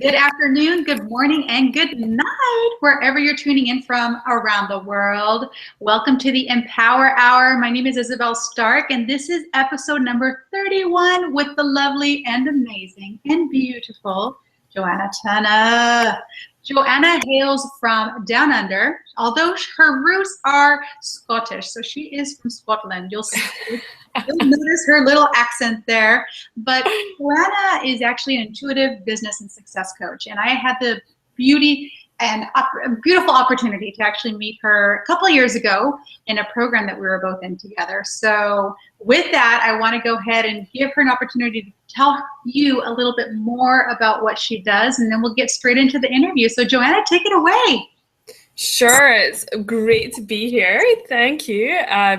Good afternoon, good morning, and good night, wherever you're tuning in from around the world. Welcome to the Empower Hour. My name is Isabel Starck, and this is episode number 31 with the lovely and amazing and beautiful Joanna Turner. Joanna hails from down under, although her roots are Scottish, so she is from Scotland. You'll notice her little accent there. But Joanna is actually an intuitive business and success coach, and I had the beautiful opportunity to actually meet her a couple of years ago in a program that we were both in together. So with that, I want to go ahead and give her an opportunity to tell you a little bit more about what she does, and then we'll get straight into the interview. So Joanna, take it away. Sure, it's great to be here. Thank you. I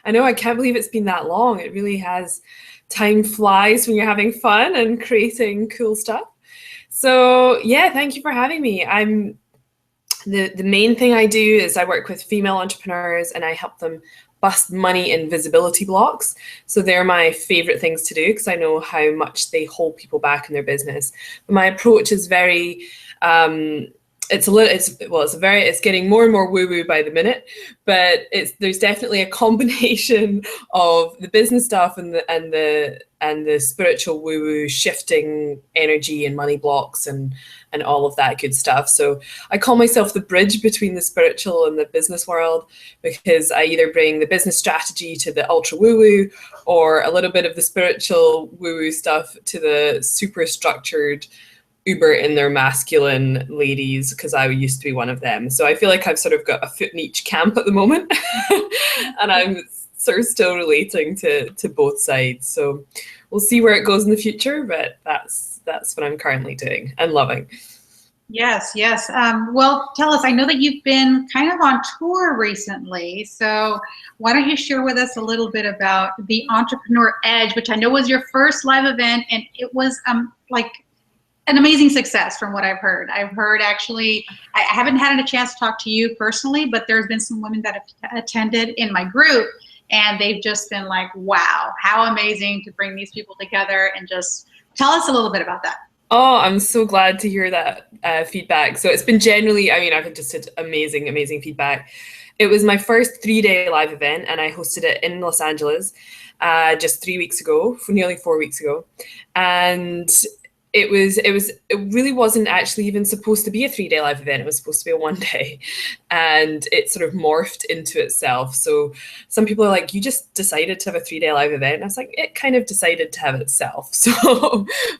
know I can't believe it's been that long. It really has. Time flies when you're having fun and creating cool stuff. So yeah, thank you for having me. The main thing I do is I work with female entrepreneurs and I help them bust money and visibility blocks. So they're my favorite things to do because I know how much they hold people back in their business. But my approach is very it's getting more and more woo-woo by the minute, but there's definitely a combination of the business stuff and the spiritual woo-woo, shifting energy and money blocks and all of that good stuff. So I call myself the bridge between the spiritual and the business world, because I either bring the business strategy to the ultra woo-woo or a little bit of the spiritual woo-woo stuff to the super structured uber in their masculine ladies, because I used to be one of them. So I feel like I've sort of got a foot in each camp at the moment and I'm sort of still relating to both sides. So we'll see where it goes in the future, but that's what I'm currently doing and loving. Yes. Well, tell us, I know that you've been kind of on tour recently, so why don't you share with us a little bit about the Entrepreneur Edge, which I know was your first live event, and it was like an amazing success from what I've heard. Actually, I haven't had a chance to talk to you personally, but there's been some women that have attended in my group, and they've just been like, wow, how amazing to bring these people together. And just tell us a little bit about that. Oh, I'm so glad to hear that feedback. So it's been generally, I've just had amazing feedback. It was my first 3-day live event, and I hosted it in Los Angeles just nearly 4 weeks ago. And it really wasn't actually even supposed to be a 3-day live event. It was supposed to be a 1-day, and it sort of morphed into itself. So some people are like, you just decided to have a 3-day live event. And I was like, it kind of decided to have itself. So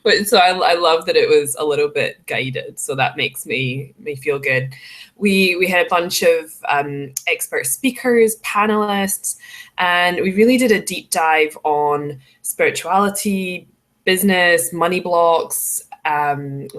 I love that it was a little bit guided. So that makes me feel good. We had a bunch of expert speakers, panelists, and we really did a deep dive on spirituality, business, money blocks. We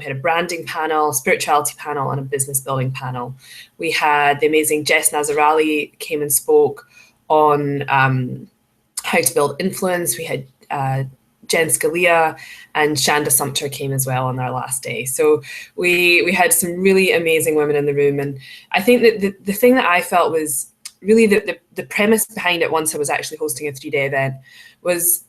had a branding panel, spirituality panel, and a business building panel. We had the amazing Jess Nazarali came and spoke on how to build influence. We had Jen Scalia and Shanda Sumter came as well on our last day. So we had some really amazing women in the room. And I think that the thing that I felt was really the premise behind it, once I was actually hosting a 3-day event, was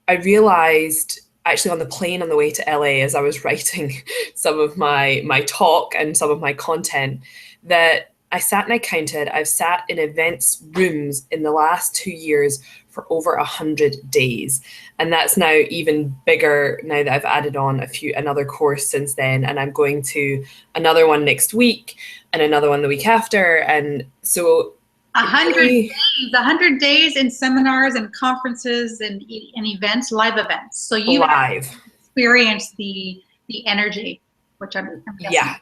I realized actually on the plane on the way to LA, as I was writing some of my talk and some of my content, that I sat and I counted, I've sat in events rooms in the last 2 years for over 100 days. And that's now even bigger now that I've added on another course since then. And I'm going to another one next week and another one the week after. And so 100 days in seminars and conferences and events, live events. So you have experienced the energy, which I'm guessing. Yeah,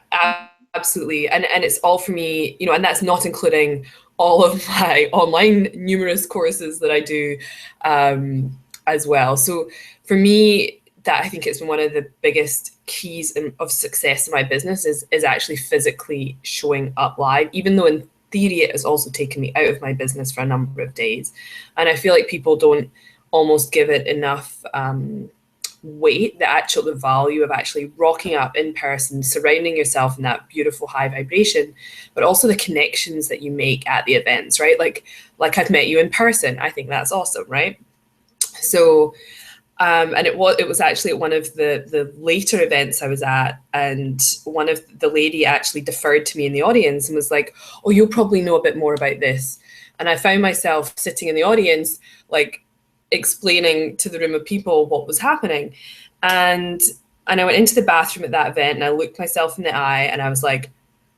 absolutely. And it's all for me, and that's not including all of my online numerous courses that I do as well. So for me, that I think it's been one of the biggest keys of success in my business is actually physically showing up live, even though in theory it has also taken me out of my business for a number of days. And I feel like people don't almost give it enough weight, the value of actually rocking up in person, surrounding yourself in that beautiful high vibration, but also the connections that you make at the events, right? Like I've met you in person. I think that's awesome, right? So And it was actually at one of the later events I was at, and one of the lady actually deferred to me in the audience and was like, "Oh, you'll probably know a bit more about this." And I found myself sitting in the audience, like explaining to the room of people what was happening. And I went into the bathroom at that event and I looked myself in the eye and I was like,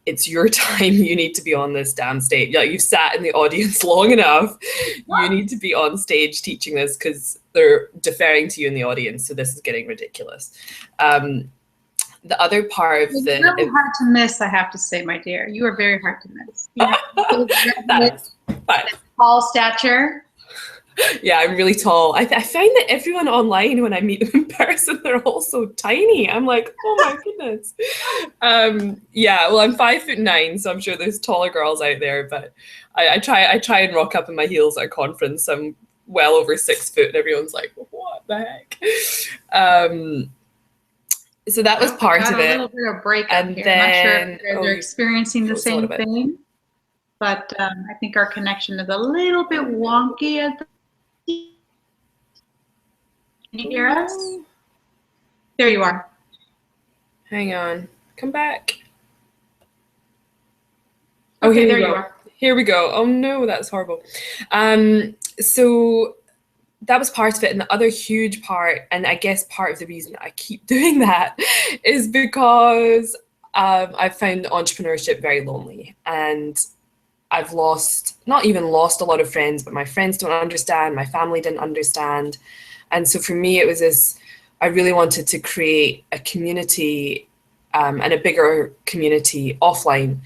it's your time. You need to be on this damn stage. Like, you've sat in the audience long enough. You need to be on stage teaching this because they're deferring to you in the audience. So this is getting ridiculous. The other part of it's really hard to miss, I have to say, my dear. You are very hard to miss. Tall stature. Yeah, I'm really tall. I find that everyone online, when I meet them in person, they're all so tiny. I'm like, oh my goodness. Yeah, well, I'm 5'9", so I'm sure there's taller girls out there, but I try and rock up in my heels at a conference. I'm well over 6 foot, and everyone's like, what the heck? So that was part of it. A little bit of break up here. I'm not sure if you guys are experiencing the same thing, but I think our connection is a little bit wonky at the. Can you hear us? There you are. Hang on. Come back. Oh, okay, there you are. Here we go. Oh no, that's horrible. So that was part of it. And the other huge part, and I guess part of the reason I keep doing that, is because I've found entrepreneurship very lonely. And I've not even lost a lot of friends, but my friends don't understand, my family didn't understand. And so for me, it was this, I really wanted to create a community and a bigger community offline,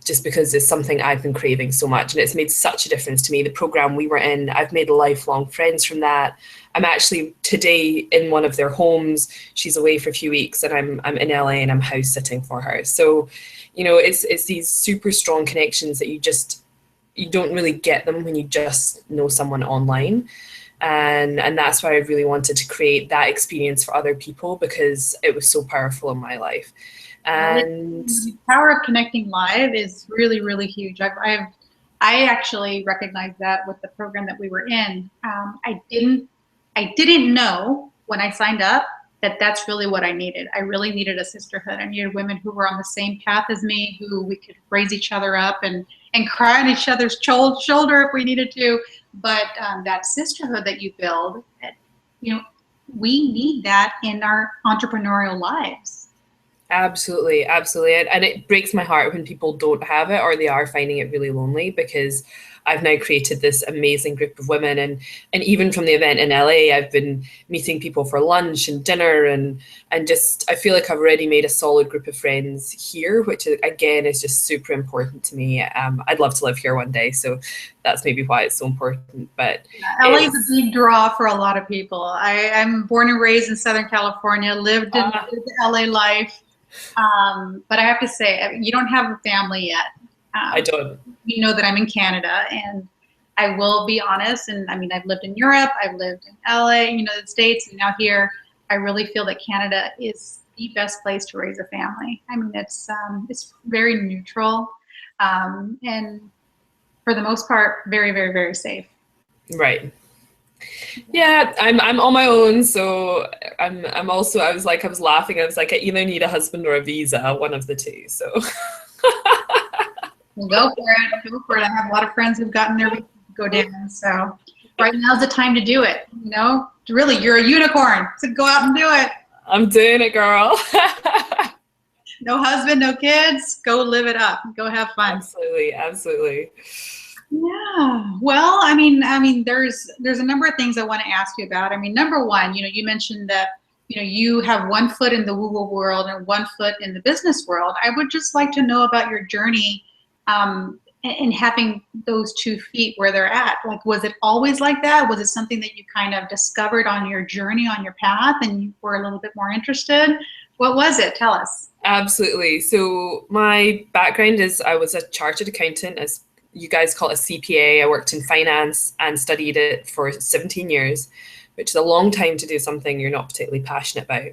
just because it's something I've been craving so much. And it's made such a difference to me. The program we were in, I've made lifelong friends from that. I'm actually today in one of their homes. She's away for a few weeks and I'm in LA and I'm house sitting for her. So, you know, it's these super strong connections that you don't really get them when you just know someone online. And that's why I really wanted to create that experience for other people, because it was so powerful in my life. And the power of connecting live is really, really huge. I actually recognized that with the program that we were in. I didn't know when I signed up that that's really what I needed. I really needed a sisterhood. I needed women who were on the same path as me, who we could raise each other up and cry on each other's shoulder if we needed to. But that sisterhood that you build, you know, we need that in our entrepreneurial lives. Absolutely, absolutely. And it breaks my heart when people don't have it or they are finding it really lonely, because I've now created this amazing group of women. And even from the event in LA, I've been meeting people for lunch and dinner and just, I feel like I've already made a solid group of friends here, which again is just super important to me. I'd love to live here one day. So that's maybe why it's so important. But LA is a big draw for a lot of people. I'm born and raised in Southern California, lived in the LA life. But I have to say, you don't have a family yet. I don't. You know that I'm in Canada, and I will be honest. And I mean, I've lived in Europe, I've lived in LA, the States, and now here. I really feel that Canada is the best place to raise a family. I mean, it's very neutral, and for the most part, very, very, very safe. Right. Yeah, I'm on my own, so I'm also, I was laughing. I was like, I either need a husband or a visa, one of the two. So go for it. I have a lot of friends who've gotten their visas to go down. So right now's the time to do it. Really, you're a unicorn. So go out and do it. I'm doing it, girl. No husband, no kids. Go live it up. Go have fun. Absolutely, absolutely. Yeah. Well, I mean, there's a number of things I want to ask you about. I mean, number one, you mentioned that, you have one foot in the woo-woo world and one foot in the business world. I would just like to know about your journey in having those 2 feet where they're at. Like, was it always like that? Was it something that you kind of discovered on your journey, on your path, and you were a little bit more interested? What was it? Tell us. Absolutely. So my background is I was a chartered accountant, as you guys call it, a CPA. I worked in finance and studied it for 17 years, which is a long time to do something you're not particularly passionate about.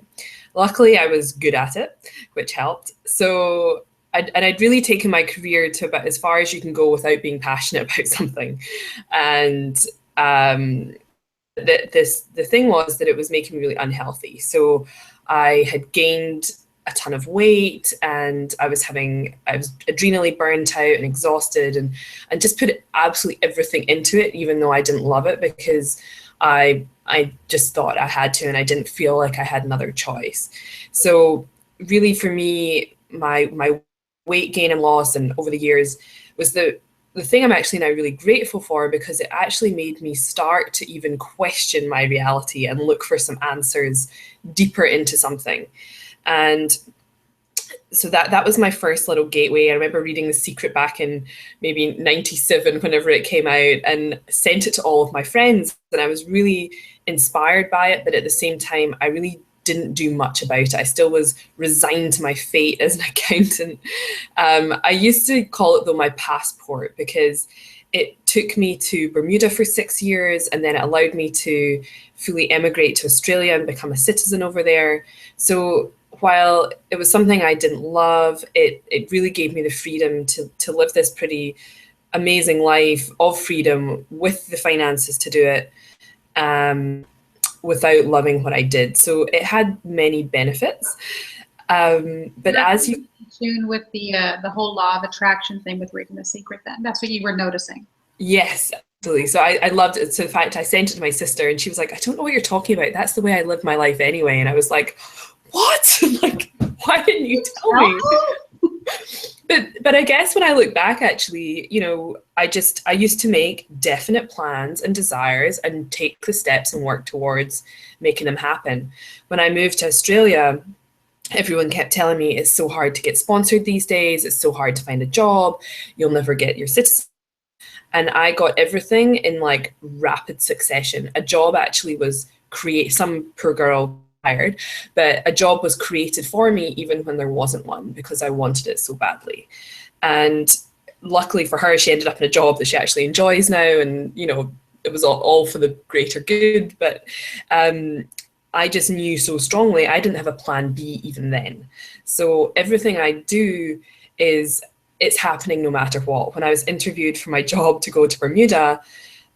Luckily, I was good at it, which helped. So I'd really taken my career to about as far as you can go without being passionate about something. And the thing was that it was making me really unhealthy. So I had gained a ton of weight, and I was adrenally burnt out and exhausted, and just put absolutely everything into it, even though I didn't love it, because I just thought I had to, and I didn't feel like I had another choice. So really for me, my weight gain and loss and over the years was the thing I'm actually now really grateful for, because it actually made me start to even question my reality and look for some answers deeper into something. And so that was my first little gateway. I remember reading The Secret back in maybe 97, whenever it came out, and sent it to all of my friends. And I was really inspired by it, but at the same time, I really didn't do much about it. I still was resigned to my fate as an accountant. I used to call it, though, my passport, because it took me to Bermuda for 6 years, and then it allowed me to fully emigrate to Australia and become a citizen over there. So while it was something I didn't love, it really gave me the freedom to live this pretty amazing life of freedom with the finances to do it, without loving what I did. So it had many benefits. But as you tune with the whole law of attraction thing with reading The Secret, then that's what you were noticing. Yes, absolutely. So I loved it. So in fact, I sent it to my sister, and she was like, I don't know what you're talking about. That's the way I live my life anyway. And I was like, what? Like, why didn't you tell me? But I guess when I look back, actually, you know, I used to make definite plans and desires and take the steps and work towards making them happen. When I moved to Australia, everyone kept telling me it's so hard to get sponsored these days. It's so hard to find a job. You'll never get your citizenship. And I got everything in like rapid succession. A job actually was some poor girl hired, but a job was created for me even when there wasn't one, because I wanted it so badly. And luckily for her, she ended up in a job that she actually enjoys now, and you know, it was all for the greater good. But I just knew so strongly I didn't have a plan B even then. So everything I do it's happening no matter what. When I was interviewed for my job to go to Bermuda,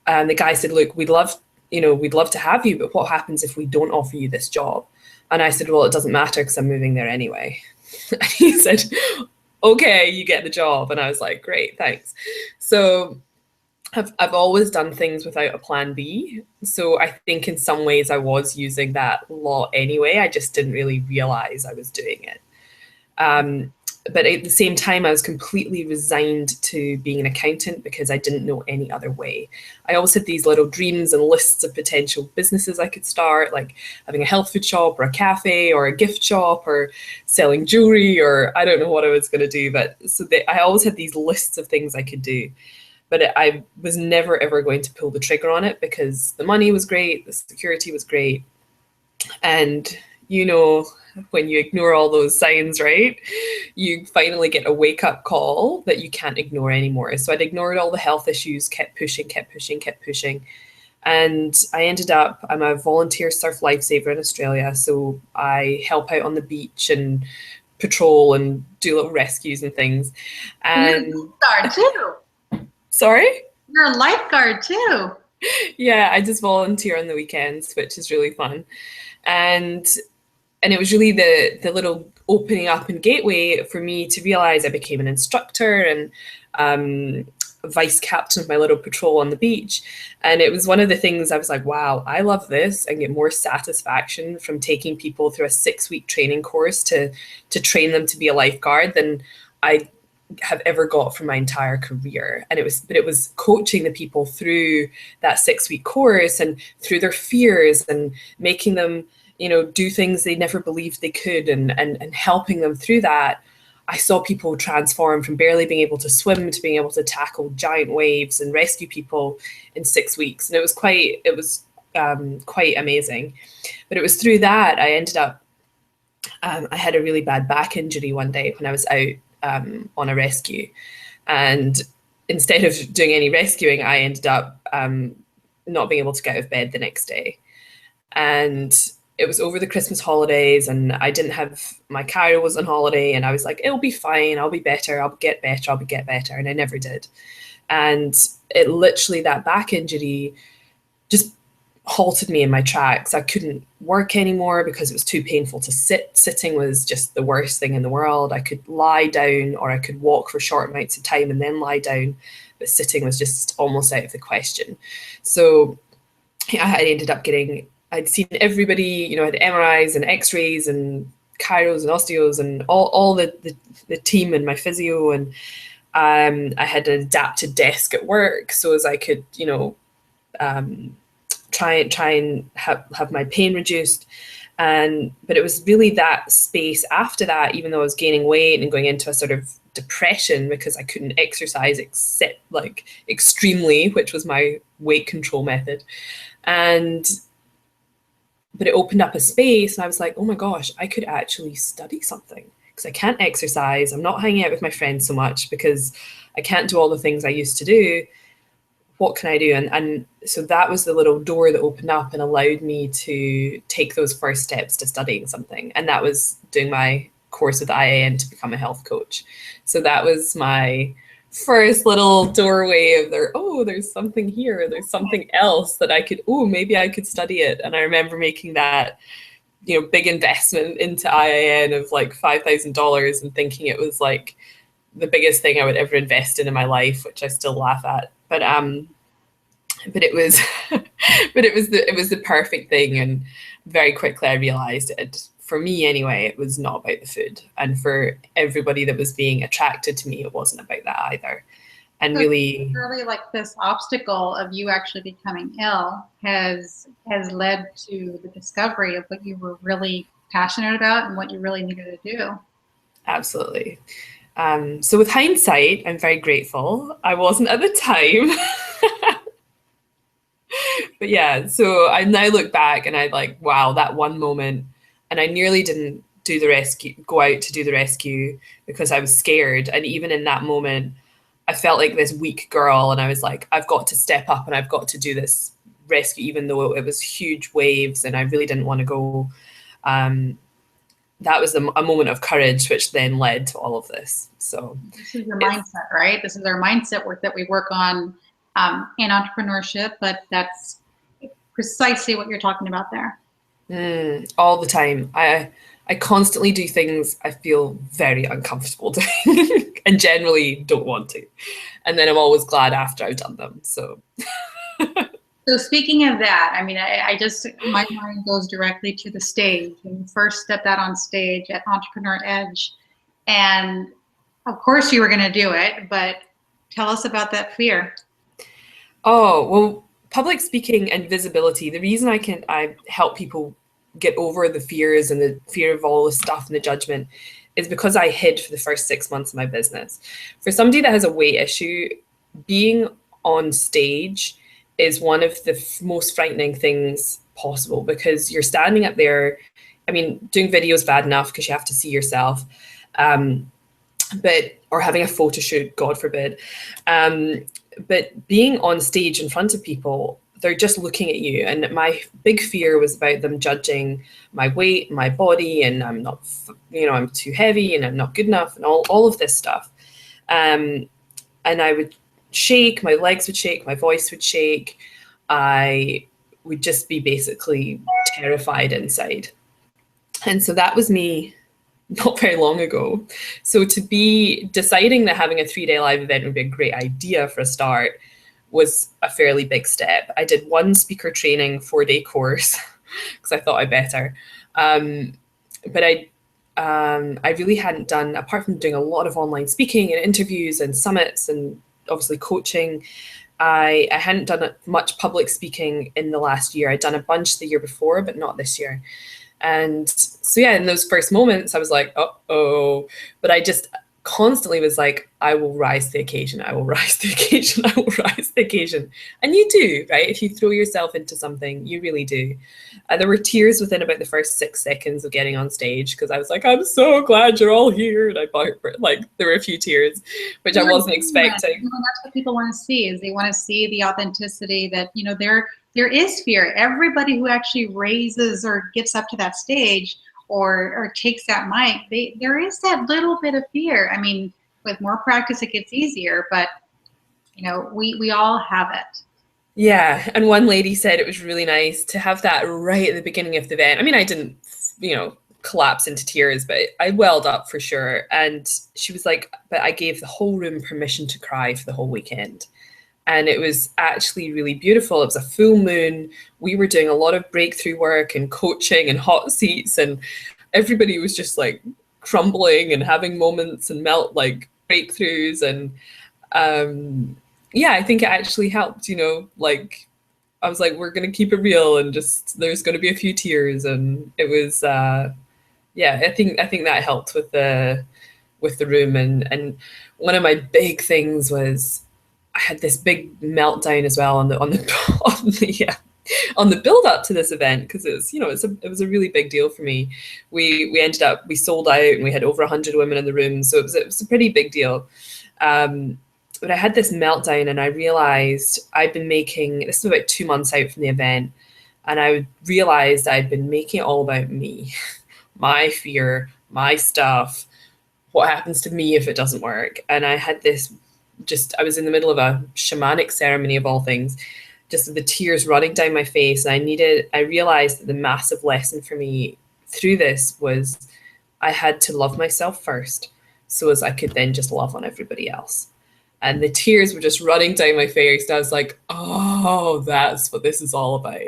the guy said, look, we'd love to have you, but what happens if we don't offer you this job? And I said, well, it doesn't matter because I'm moving there anyway. And he said, okay, you get the job. And I was like, great, thanks. So I've always done things without a plan B. So I think in some ways I was using that law anyway. I just didn't really realize I was doing it. But at the same time, I was completely resigned to being an accountant because I didn't know any other way. I always had these little dreams and lists of potential businesses I could start, like having a health food shop or a cafe or a gift shop or selling jewelry, or I don't know what I was going to do. But I always had these lists of things I could do. But I was never, ever going to pull the trigger on it because the money was great, the security was great. And, you know, when you ignore all those signs, right, you finally get a wake-up call that you can't ignore anymore. So I'd ignored all the health issues, kept pushing. And I ended up, I'm a volunteer surf lifesaver in Australia. So I help out on the beach and patrol and do little rescues and things. And you're a lifeguard too. Sorry? You're a lifeguard too. Yeah, I just volunteer on the weekends, which is really fun. And it was really the little opening up and gateway for me to realize I became an instructor and vice captain of my little patrol on the beach. And it was one of the things I was like, wow, I love this and get more satisfaction from taking people through a 6-week training course to train them to be a lifeguard than I have ever got from my entire career. And it was coaching the people through that 6-week course and through their fears and making them, you know, do things they never believed they could and helping them through that. I saw people transform from barely being able to swim to being able to tackle giant waves and rescue people in 6 weeks. And it was quite amazing. But it was through that I ended up, I had a really bad back injury one day when I was out on a rescue. And instead of doing any rescuing, I ended up not being able to get out of bed the next day. And it was over the Christmas holidays and I didn't have, my car was on holiday and I was like, it'll be fine. I'll be better. I'll get better. And I never did. And it literally, that back injury just halted me in my tracks. I couldn't work anymore because it was too painful to sit. Sitting was just the worst thing in the world. I could lie down or I could walk for short amounts of time and then lie down, but sitting was just almost out of the question. So I ended up I'd seen everybody, you know, I had MRIs and x-rays and chiros and osteos and all the team and my physio, and I had an adapted desk at work so as I could, you know, try and have my pain reduced. But it was really that space after that, even though I was gaining weight and going into a sort of depression because I couldn't exercise except like extremely, which was my weight control method. But it opened up a space and I was like, oh my gosh, I could actually study something because I can't exercise. I'm not hanging out with my friends so much because I can't do all the things I used to do. What can I do? And so that was the little door that opened up and allowed me to take those first steps to studying something. And that was doing my course with IIN to become a health coach. So that was my first little doorway of there's something here. There's something else that maybe I could study it. And I remember making that, you know, big investment into IIN of like $5,000 and thinking it was like the biggest thing I would ever invest in my life, which I still laugh at. But it was it was the perfect thing, and very quickly I realized for me anyway, it was not about the food, and for everybody that was being attracted to me, it wasn't about that either. And so really like this obstacle of you actually becoming ill has led to the discovery of what you were really passionate about and what you really needed to do. Absolutely. So with hindsight, I'm very grateful. I wasn't at the time. But yeah, so I now look back and I like, wow, that one moment, and I nearly didn't go out to do the rescue because I was scared. And even in that moment, I felt like this weak girl, and I was like, I've got to step up and I've got to do this rescue, even though it was huge waves and I really didn't want to go. That was a moment of courage, which then led to all of this. So this is your mindset, right? This is our mindset work that we work on in entrepreneurship, but that's precisely what you're talking about there. All the time. I constantly do things I feel very uncomfortable doing and generally don't want to. And then I'm always glad after I've done them. So So speaking of that, I mean, my mind goes directly to the stage. When you first stepped out on stage at Entrepreneur Edge, and of course you were going to do it, but tell us about that fear. Oh, well, public speaking and visibility, the reason I help people get over the fears and the fear of all the stuff and the judgment is because I hid for the first 6 months of my business. For somebody that has a weight issue, being on stage is one of the most frightening things possible because you're standing up there. I mean, doing video is bad enough because you have to see yourself, or having a photo shoot, God forbid. But being on stage in front of people, they're just looking at you. And my big fear was about them judging my weight, my body, and I'm not, I'm too heavy and I'm not good enough and all of this stuff. And I would shake, my legs would shake, my voice would shake. I would just be basically terrified inside. And so that was me not very long ago. So to be deciding that having a 3-day live event would be a great idea for a start was a fairly big step. I did one speaker training 4-day course because I thought I better. But I really hadn't done, apart from doing a lot of online speaking and interviews and summits and obviously coaching, I hadn't done much public speaking in the last year. I'd done a bunch the year before, but not this year. And so, yeah, in those first moments, I was like, uh-oh. But I just constantly was like, I will rise to the occasion. I will rise to the occasion. I will rise to the occasion. And you do, right? If you throw yourself into something, you really do. There were tears within about the first 6 seconds of getting on stage because I was like, I'm so glad you're all here. And there were a few tears, which I wasn't expecting. That's what people want to see, is they want to see the authenticity that, there is fear. Everybody who actually raises or gets up to that stage or takes that mic, there is that little bit of fear. I mean, with more practice, it gets easier, but we all have it. Yeah, and one lady said it was really nice to have that right at the beginning of the event. I mean, I didn't, collapse into tears, but I welled up for sure. And she was like, but I gave the whole room permission to cry for the whole weekend. And it was actually really beautiful. It was a full moon. We were doing a lot of breakthrough work and coaching and hot seats, and everybody was just like crumbling and having moments and breakthroughs. And yeah, I think it actually helped, like I was like, we're going to keep it real, and just, there's going to be a few tears. And it was, yeah, I think that helped with the room. And one of my big things was I had this big meltdown as well on the on the build up to this event, because it was a really big deal for me. We sold out, and we had over 100 women in the room, so it was a pretty big deal. But I had this meltdown, and I realized I'd been making, this was about 2 months out from the event, and I realized I'd been making it all about me, my fear, my stuff, what happens to me if it doesn't work. And I had this, I was in the middle of a shamanic ceremony of all things, just the tears running down my face. And I realized that the massive lesson for me through this was I had to love myself first, so as I could then just love on everybody else. And the tears were just running down my face. And I was like, oh, that's what this is all about.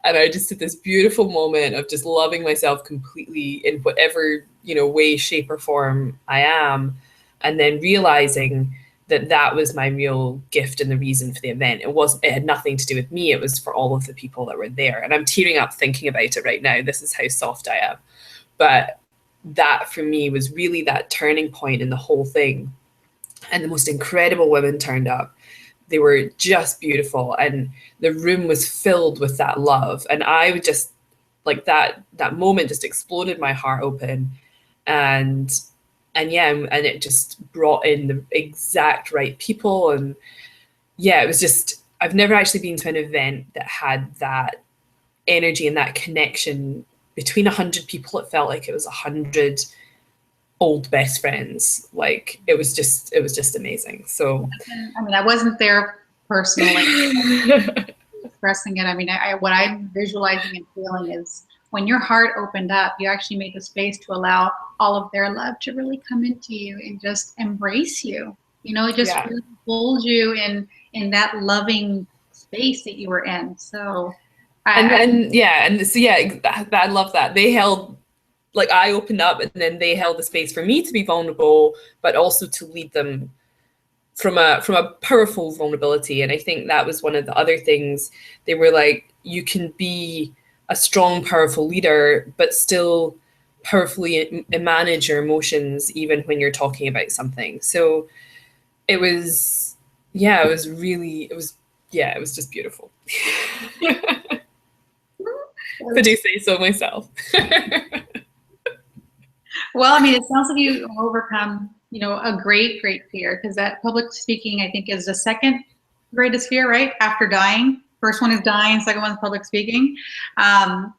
And I just had this beautiful moment of just loving myself completely in whatever, way, shape, or form I am. And then realizing that was my real gift and the reason for the event. It had nothing to do with me. It was for all of the people that were there. And I'm tearing up thinking about it right now. This is how soft I am. But that for me was really that turning point in the whole thing. And the most incredible women turned up. They were just beautiful, and the room was filled with that love. And I would just, like, that moment just exploded my heart open. And yeah, and it just brought in the exact right people. And yeah, it was just, I've never actually been to an event that had that energy and that connection between 100 people. It felt like it was 100 old best friends. Like, it was just amazing. So I mean, I wasn't there personally expressing it. I mean, what I'm visualizing and feeling is when your heart opened up, you actually made the space to allow all of their love to really come into you and just embrace you. It just really holds you in that loving space that you were in. So I love that. They held, like, I opened up, and then they held the space for me to be vulnerable, but also to lead them from a powerful vulnerability. And I think that was one of the other things. They were like, you can be a strong, powerful leader, but still powerfully manage your emotions, even when you're talking about something. So it was just beautiful. If I do say so myself. Well, I mean, it sounds like you overcome, a great, great fear, because that public speaking, I think, is the second greatest fear, right? After dying. First one is dying, second one is public speaking. And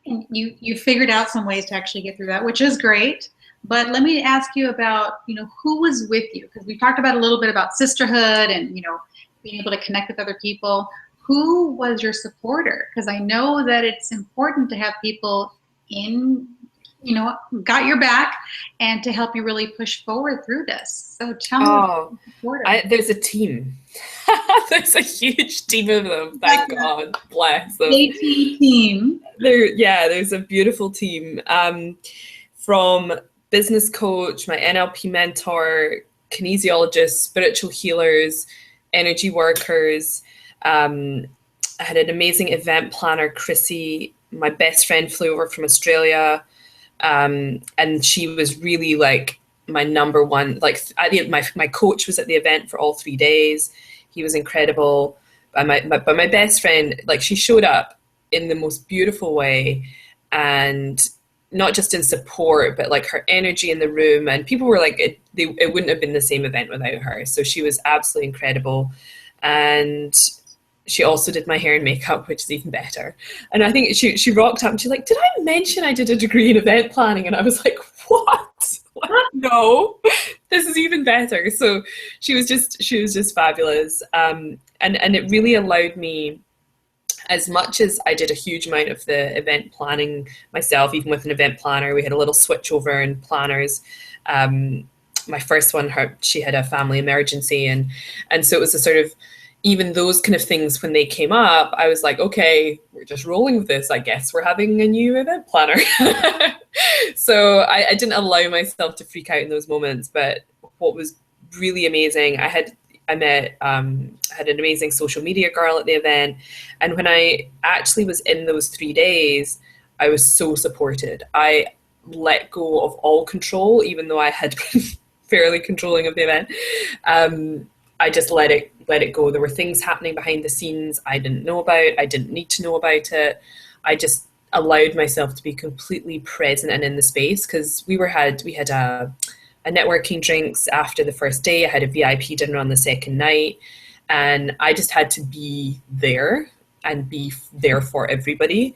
you figured out some ways to actually get through that, which is great. But let me ask you about, who was with you? Because we talked about a little bit about sisterhood and, being able to connect with other people. Who was your supporter? Because I know that it's important to have people got your back and to help you really push forward through this. So tell me. There's a team. There's a huge team of them. Thank God, bless them. Team. There's a beautiful team. From business coach, my NLP mentor, kinesiologists, spiritual healers, energy workers. I had an amazing event planner, Chrissy. My best friend flew over from Australia. And she was really like my number one, like my coach was at the event for all 3 days. He was incredible. But my best friend, like, she showed up in the most beautiful way, and not just in support, but like her energy in the room, and people were like, it wouldn't have been the same event without her. So she was absolutely incredible. And she also did my hair and makeup, which is even better. And I think she rocked up and she's like, did I mention I did a degree in event planning? And I was like, what? No, this is even better. So she was just fabulous. And And it really allowed me, as much as I did a huge amount of the event planning myself, even with an event planner, we had a little switch over in planners. My first one, she had a family emergency, and so it was a sort of, even those kind of things, when they came up, I was like, okay, we're just rolling with this. I guess we're having a new event planner. So I didn't allow myself to freak out in those moments. But what was really amazing, I had an amazing social media girl at the event. And when I actually was in those 3 days, I was so supported. I let go of all control, even though I had been fairly controlling of the event. I just let it go. There were things happening behind the scenes I didn't know about. I didn't need to know about it. I just allowed myself to be completely present and in the space, because we had a networking drinks after the first day. I had a VIP dinner on the second night, and I just had to be there and be there for everybody.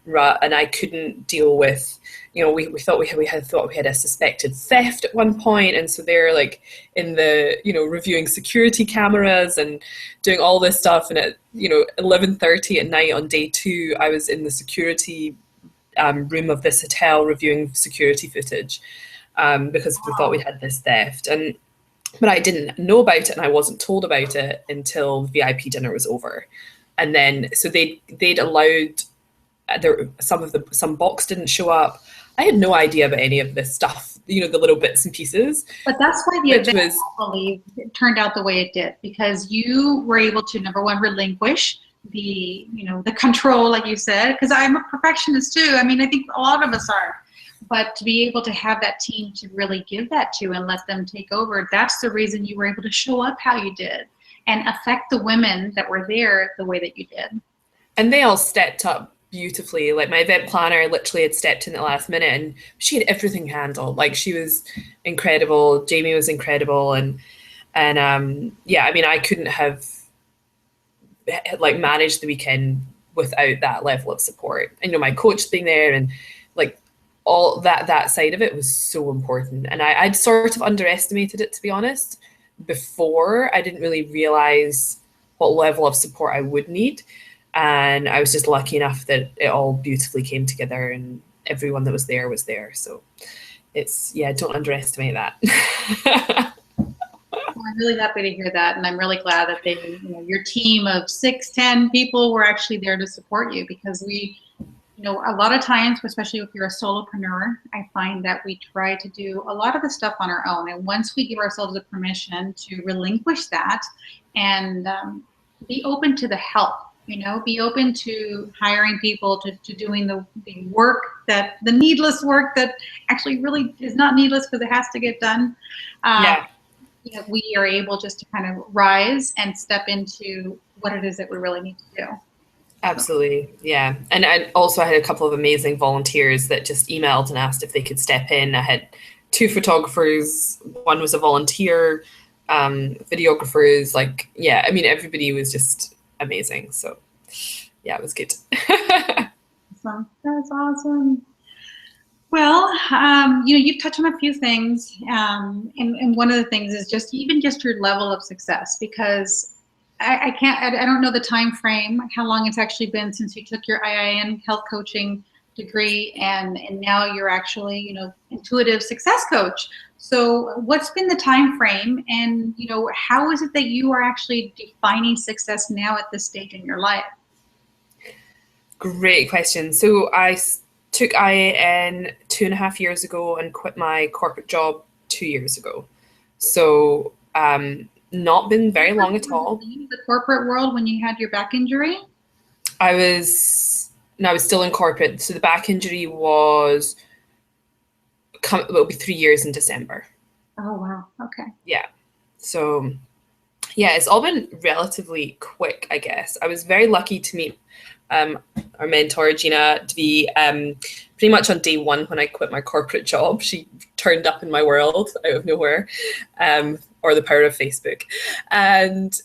And I couldn't deal with, we thought we had a suspected theft at one point, and so they're like in the, reviewing security cameras and doing all this stuff. And at 11:30 at night on day 2, I was in the security room of this hotel reviewing security footage, because we thought we had this theft. But I didn't know about it, and I wasn't told about it until the VIP dinner was over. And then so they'd allowed some box didn't show up. I had no idea about any of this stuff, the little bits and pieces. But that's why the event, I believe, turned out the way it did, because you were able to, number one, relinquish the control, like you said, because I'm a perfectionist too. I mean, I think a lot of us are. But to be able to have that team to really give that to and let them take over, that's the reason you were able to show up how you did and affect the women that were there the way that you did. And they all stepped up beautifully. Like my event planner literally had stepped in at the last minute, and she had everything handled. Like, she was incredible. Jamie was incredible. And yeah, I mean, I couldn't have like managed the weekend without that level of support. And, my coach being there, and like all that side of it was so important. And I'd sort of underestimated it, to be honest. Before, I didn't really realize what level of support I would need. And I was just lucky enough that it all beautifully came together, and everyone that was there was there. So don't underestimate that. Well, I'm really happy to hear that. And I'm really glad that your team of 6-10 people were actually there to support you, because we, a lot of times, especially if you're a solopreneur, I find that we try to do a lot of the stuff on our own. And once we give ourselves the permission to relinquish that and be open to the help, be open to hiring people, to doing the work, the needless work that actually really is not needless because it has to get done. We are able just to kind of rise and step into what it is that we really need to do. Absolutely. Yeah. And I also had a couple of amazing volunteers that just emailed and asked if they could step in. I had 2 photographers. One was a volunteer, videographers. I mean, everybody was just amazing. So yeah, it was good. Awesome. That's awesome. Well, you've touched on a few things. And one of the things is just your level of success, because I don't know the time frame, how long it's actually been since you took your IIN health coaching degree, and now you're actually, intuitive success coach. So what's been the time frame, and, how is it that you are actually defining success now at this stage in your life? Great question. So I took IIN 2.5 years ago and quit my corporate job 2 years ago. So, not been very long at all. The corporate world when you had your back injury? I was still in corporate. So the back injury will be 3 years in December. Oh, wow. Okay. Yeah. So yeah, it's all been relatively quick, I guess. I was very lucky to meet our mentor, Gina, to be pretty much on day 1 when I quit my corporate job. She turned up in my world out of nowhere, or the power of Facebook. And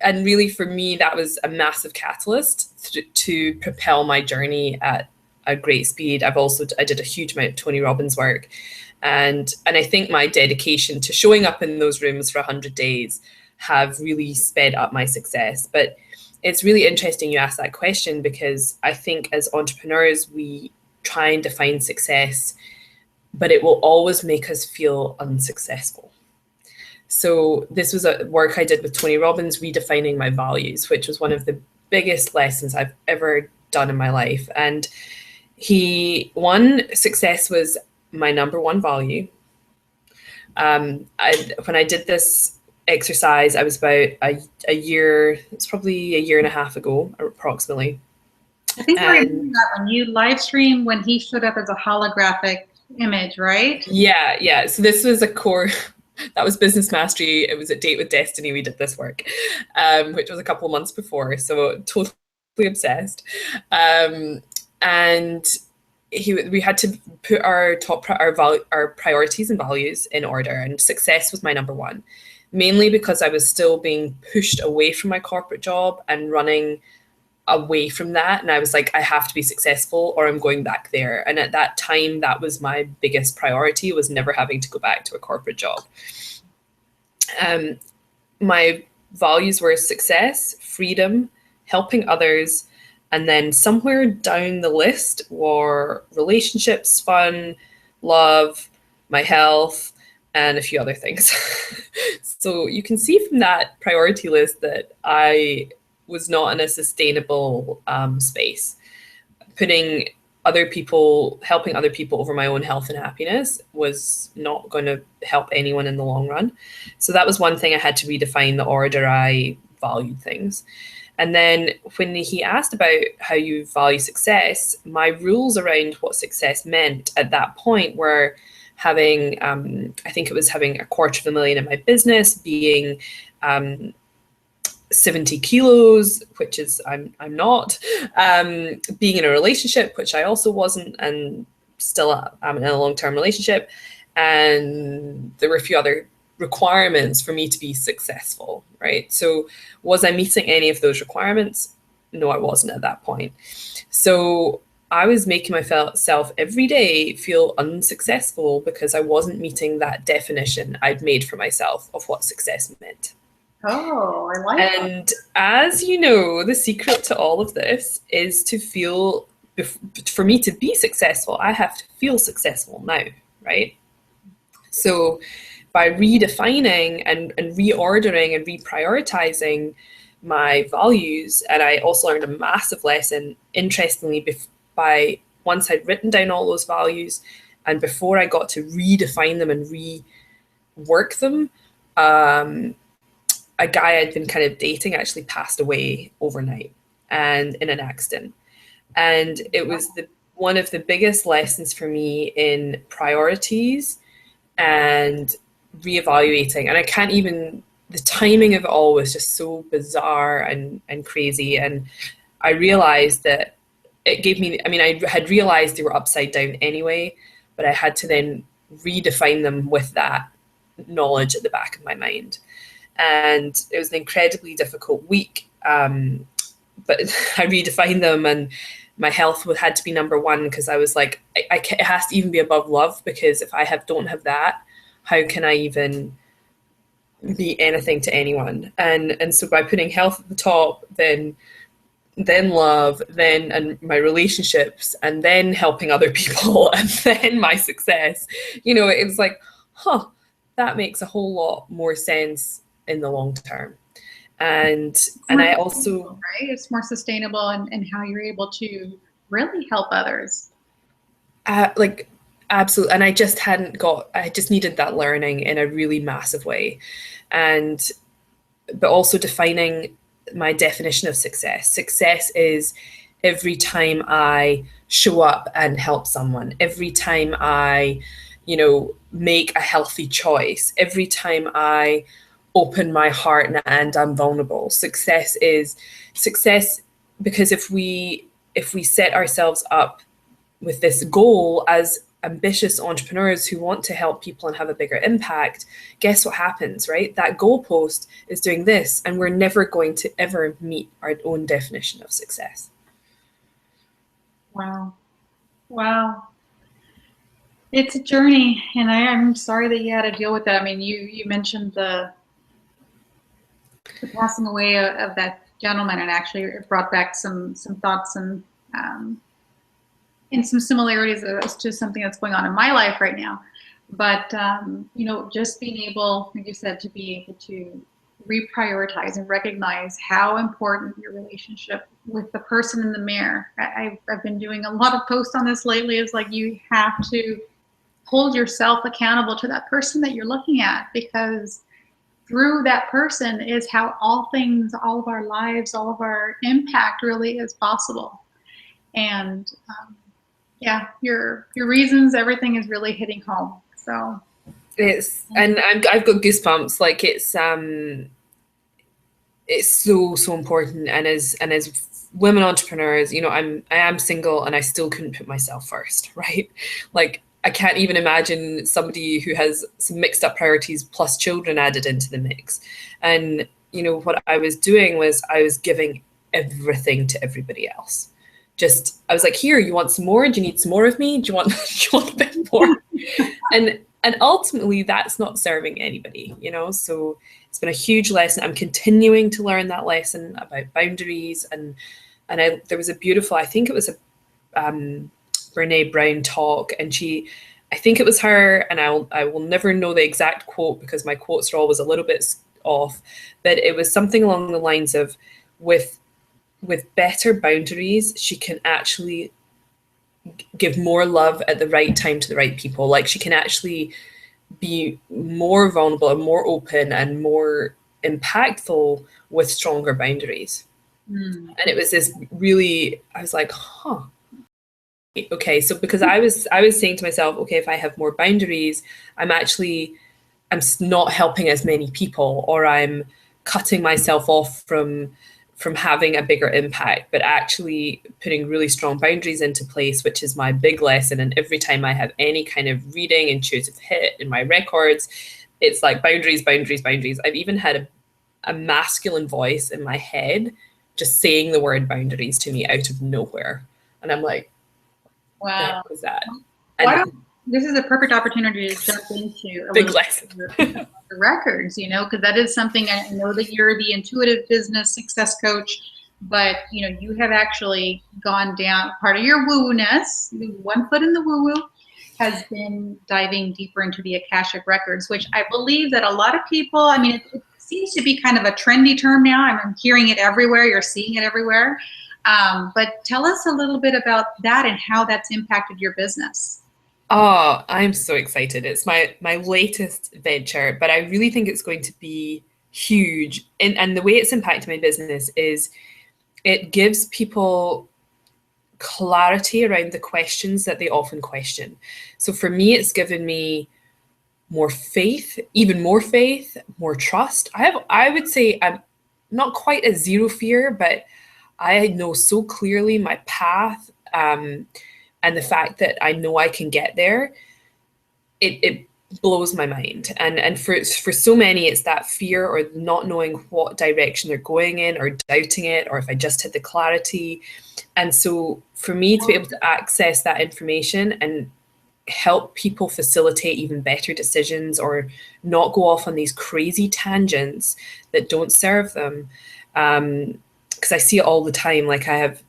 really, for me, that was a massive catalyst to propel my journey at a great speed. I did a huge amount of Tony Robbins work. And I think my dedication to showing up in those rooms for 100 days have really sped up my success. But it's really interesting you asked that question, because I think as entrepreneurs, we try and define success, but it will always make us feel unsuccessful. So this was a work I did with Tony Robbins, redefining my values, which was one of the biggest lessons I've ever done in my life. And success was my number one value. When I did this exercise, I was about a year, it's probably a year and a half ago, approximately. I think I remember that when you live streamed when he showed up as a holographic image, right? Yeah. So this was a core, that was Business Mastery. It was at Date with Destiny. We did this work, which was a couple of months before. So totally obsessed. And we had to put our priorities and values in order, and success was my number one, mainly because I was still being pushed away from my corporate job and running away from that. And I was like, I have to be successful or I'm going back there. And at that time, that was my biggest priority, was never having to go back to a corporate job. My values were success, freedom, helping others, and then somewhere down the list were relationships, fun, love, my health, and a few other things. So you can see from that priority list that I was not in a sustainable space. Helping other people over my own health and happiness was not going to help anyone in the long run. So that was one thing I had to redefine, the order I valued things. And then when he asked about how you value success, my rules around what success meant at that point were having, I think it was having $250,000 in my business, being 70 kilos, which is I'm not, being in a relationship, which I also wasn't, and still I'm in a long-term relationship. And there were a few other requirements for me to be successful, right? So was I meeting any of those requirements? No, I wasn't at that point. So I was making myself every day feel unsuccessful because I wasn't meeting that definition I'd made for myself of what success meant. Oh, I like that. And as you know, the secret to all of this is to feel, for me to be successful, I have to feel successful now, right? So by redefining and reordering and reprioritizing my values, and I also learned a massive lesson, interestingly, by once I'd written down all those values and before I got to redefine them and rework them, a guy I'd been kind of dating actually passed away overnight and in an accident. And it was one of the biggest lessons for me in priorities and reevaluating. And I can't even, the timing of it all was just so bizarre and crazy. And I realized that it gave me, I mean, I had realized they were upside down anyway, but I had to then redefine them with that knowledge at the back of my mind. And it was an incredibly difficult week, but I redefined them, and my health had to be number one, because I was like, it has to even be above love, because if I don't have that, how can I even be anything to anyone? And so by putting health at the top, then love, and my relationships, and then helping other people, and then my success, it was like, that makes a whole lot more sense in the long term. And I also, right, it's more sustainable and how you're able to really help others. Like, absolutely. And I just needed that learning in a really massive way. But also defining my definition of success. Success is every time I show up and help someone, every time I, make a healthy choice, every time I open my heart and I'm vulnerable. Success is success, because if we set ourselves up with this goal as ambitious entrepreneurs who want to help people and have a bigger impact, guess what happens, right? That goalpost is doing this, and we're never going to ever meet our own definition of success. Wow. It's a journey, and I'm sorry that you had to deal with that. I mean, you mentioned the the passing away of that gentleman, and actually it brought back some thoughts and some similarities as to something that's going on in my life right now. But you know, just being able, like you said, to be able to reprioritize and recognize how important your relationship with the person in the mirror. I've been doing a lot of posts on this lately. It's like you have to hold yourself accountable to that person that you're looking at, because through that person is how all things, all of our lives, all of our impact really is possible. And yeah, your reasons, everything is really hitting home. So it's, and I've got goosebumps. Like it's so important. And as women entrepreneurs, you know, I am single and I still couldn't put myself first, right? Like I can't even imagine somebody who has some mixed up priorities plus children added into the mix. And, you know, what I was doing was I was giving everything to everybody else. Just, I was like, here, you want some more? Do you need some more of me? Do you want, do you want a bit more? And ultimately that's not serving anybody, you know? So it's been a huge lesson. I'm continuing to learn that lesson about boundaries. And there was a beautiful, I think it was a Brene Brown talk, and I think it was her, and I will never know the exact quote because my quotes are always a little bit off, but it was something along the lines of, with better boundaries, she can actually give more love at the right time to the right people. Like she can actually be more vulnerable and more open and more impactful with stronger boundaries. And it was this really, I was like, huh. Okay, so because I was saying to myself, okay, if I have more boundaries, I'm not helping as many people, or I'm cutting myself off from having a bigger impact. But actually putting really strong boundaries into place, which is my big lesson. And every time I have any kind of reading intuitive hit in my records, it's like boundaries, boundaries, boundaries. I've even had a masculine voice in my head just saying the word boundaries to me out of nowhere, and I'm like, wow, the heck was that? This is a perfect opportunity to jump into a big little lesson. The records, you know, because that is something. I know that you're the intuitive business success coach, but you know, you have actually gone down part of your woo-ness. One foot in the woo-woo has been diving deeper into the Akashic records, which I believe that a lot of people, I mean, it seems to be kind of a trendy term now. I'm hearing it everywhere. You're seeing it everywhere. But tell us a little bit about that and how that's impacted your business. Oh, I'm so excited. It's my latest venture, but I really think it's going to be huge. And the way it's impacted my business is it gives people clarity around the questions that they often question. So for me, it's given me more faith, even more faith, more trust. I would say I'm not quite at zero fear, but I know so clearly my path, and the fact that I know I can get there. It blows my mind. And for so many, it's that fear or not knowing what direction they're going in, or doubting it, or if I just had the clarity. And so for me to be able to access that information and help people facilitate even better decisions, or not go off on these crazy tangents that don't serve them. Because I see it all the time. Like I have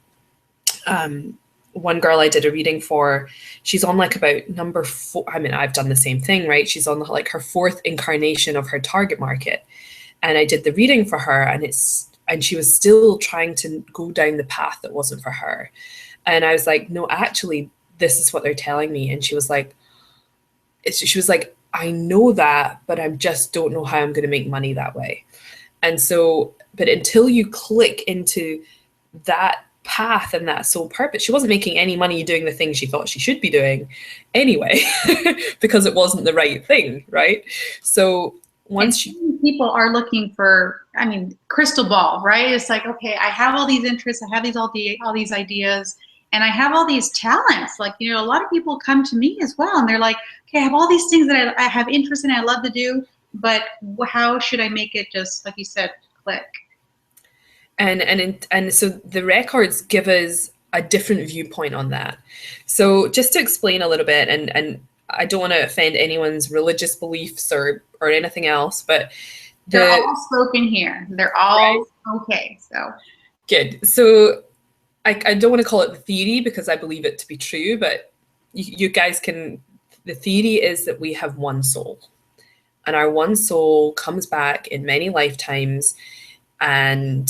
one girl I did a reading for, she's on like about number 4. I mean, I've done the same thing, right? She's on like her 4th incarnation of her target market. And I did the reading for her, and she was still trying to go down the path that wasn't for her. And I was like, no, actually, this is what they're telling me. And she was like, I know that, but I just don't know how I'm going to make money that way. And so, but until you click into that path and that soul purpose, she wasn't making any money doing the thing she thought she should be doing anyway, because it wasn't the right thing, right? So once people are looking for, I mean, crystal ball, right? It's like, okay, I have all these interests, I have all these ideas, and I have all these talents. Like, you know, a lot of people come to me as well, and they're like, okay, I have all these things that I have interest in, I love to do, but how should I make it just, like you said, click? And so the records give us a different viewpoint on that. So just to explain a little bit, and I don't want to offend anyone's religious beliefs or anything else, but They're all spoken here. They're all okay. So good. So I don't want to call it the theory because I believe it to be true, but you guys can. The theory is that we have one soul, and our one soul comes back in many lifetimes, and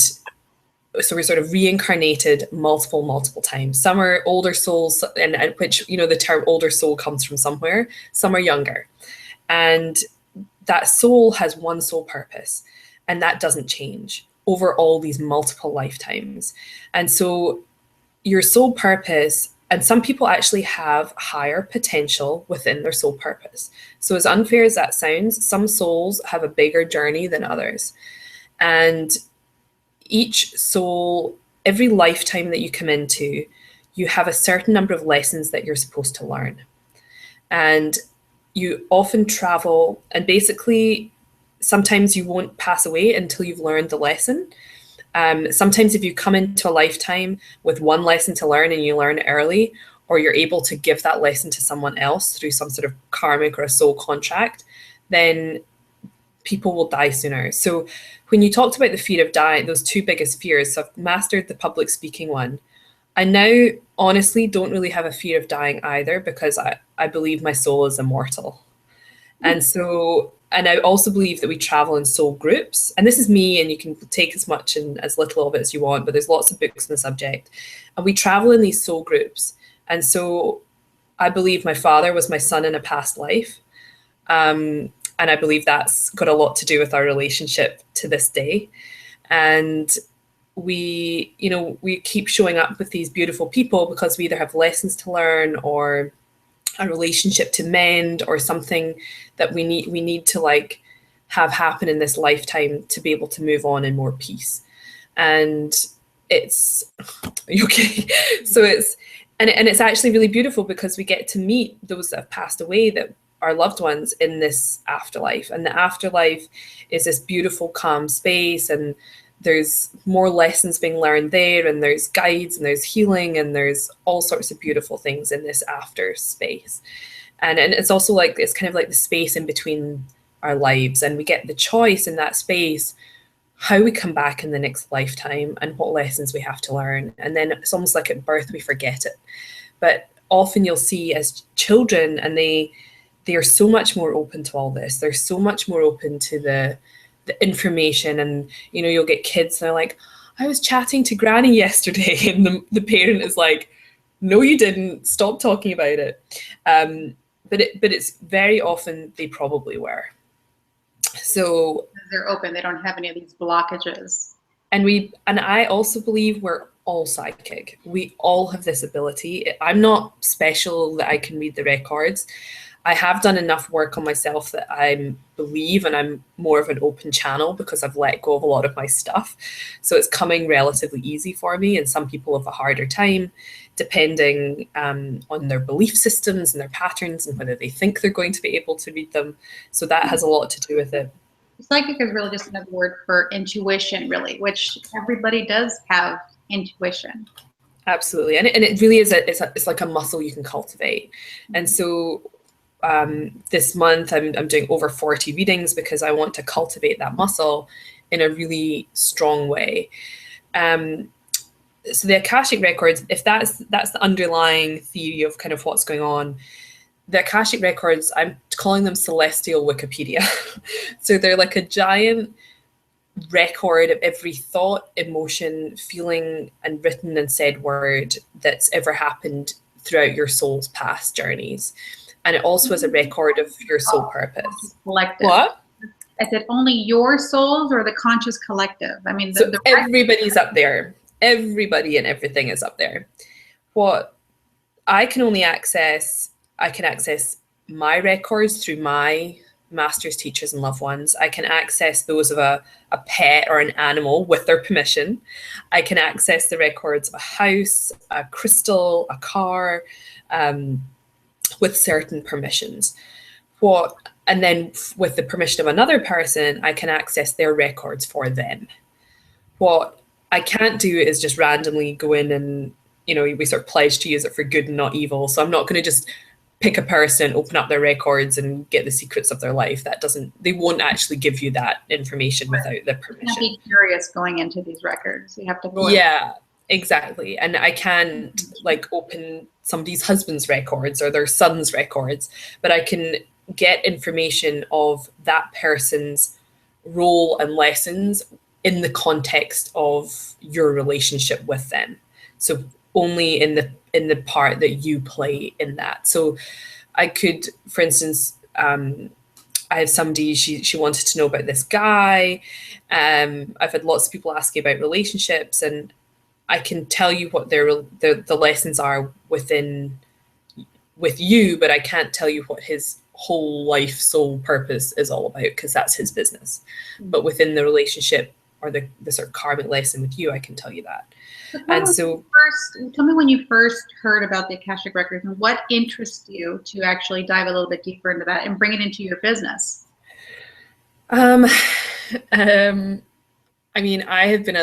so we're sort of reincarnated multiple times. Some are older souls, and which, you know, the term older soul comes from somewhere. Some are younger, and that soul has one sole purpose, and that doesn't change over all these multiple lifetimes. And so your soul purpose, and some people actually have higher potential within their soul purpose. So as unfair as that sounds, some souls have a bigger journey than others. And each soul, every lifetime that you come into, you have a certain number of lessons that you're supposed to learn. And you often travel, and basically sometimes you won't pass away until you've learned the lesson. Sometimes if you come into a lifetime with one lesson to learn and you learn early, or you're able to give that lesson to someone else through some sort of karmic or a soul contract, then people will die sooner. So when you talked about the fear of dying, those two biggest fears, so I've mastered the public speaking one. I now honestly don't really have a fear of dying either, because I believe my soul is immortal. And so, and I also believe that we travel in soul groups. And this is me, and you can take as much and as little of it as you want, but there's lots of books on the subject. And we travel in these soul groups. And so I believe my father was my son in a past life. And I believe that's got a lot to do with our relationship to this day. And we keep showing up with these beautiful people because we either have lessons to learn or a relationship to mend or something that we need to like have happen in this lifetime to be able to move on in more peace. And it's okay. So it's actually really beautiful because we get to meet those that have passed away, that our loved ones, in this afterlife. And the afterlife is this beautiful, calm space, and there's more lessons being learned there, and there's guides, and there's healing, and there's all sorts of beautiful things in this after space. And it's also like, it's kind of like the space in between our lives, and we get the choice in that space how we come back in the next lifetime and what lessons we have to learn. And then it's almost like at birth we forget it. But often you'll see as children, and they are so much more open to all this. They're so much more open to the information. And, you know, you'll get kids that are like, I was chatting to Granny yesterday. And the parent is like, no, you didn't. Stop talking about it. But it's very often they probably were. So they're open. They don't have any of these blockages. And I also believe we're all psychic. We all have this ability. I'm not special that I can read the records. I have done enough work on myself that I believe, and I'm more of an open channel because I've let go of a lot of my stuff. So it's coming relatively easy for me, and some people have a harder time depending on their belief systems and their patterns and whether they think they're going to be able to read them. So that has a lot to do with it. Psychic is really just another word for intuition, really, which everybody does have intuition. Absolutely. And it really is, it's like a muscle you can cultivate. And so this month I'm doing over 40 readings because I want to cultivate that muscle in a really strong way. So the Akashic records, if that's the underlying theory of kind of what's going on, the Akashic records, I'm calling them celestial Wikipedia. So they're like a giant record of every thought, emotion, feeling, and written and said word that's ever happened throughout your soul's past journeys. And it also has a record of your soul purpose. Collective. What? I said only your souls or the conscious collective? I mean, so everybody's up there. Everybody and everything is up there. What I can only access, I can access my records through my masters, teachers, and loved ones. I can access those of a pet or an animal with their permission. I can access the records of a house, a crystal, a car, with certain permissions. And then with the permission of another person, I can access their records for them. What I can't do is just randomly go in and, you know, we sort of pledge to use it for good and not evil. So I'm not going to just pick a person, open up their records and get the secrets of their life. They won't actually give you that information without their permission. You can't be curious going into these records. You have to go. Yeah, exactly. And I can't like open somebody's husband's records or their son's records, but I can get information of that person's role and lessons in the context of your relationship with them. So only in the part that you play in that. So I could, for instance, I have somebody, she wanted to know about this guy. I've had lots of people asking about relationships, and I can tell you what the lessons are with you, but I can't tell you what his whole life soul purpose is all about, because that's his business. But within the relationship or the sort of karmic lesson with you, I can tell you that. And so tell me when you first heard about the Akashic Records and what interests you to actually dive a little bit deeper into that and bring it into your business. I mean, I have been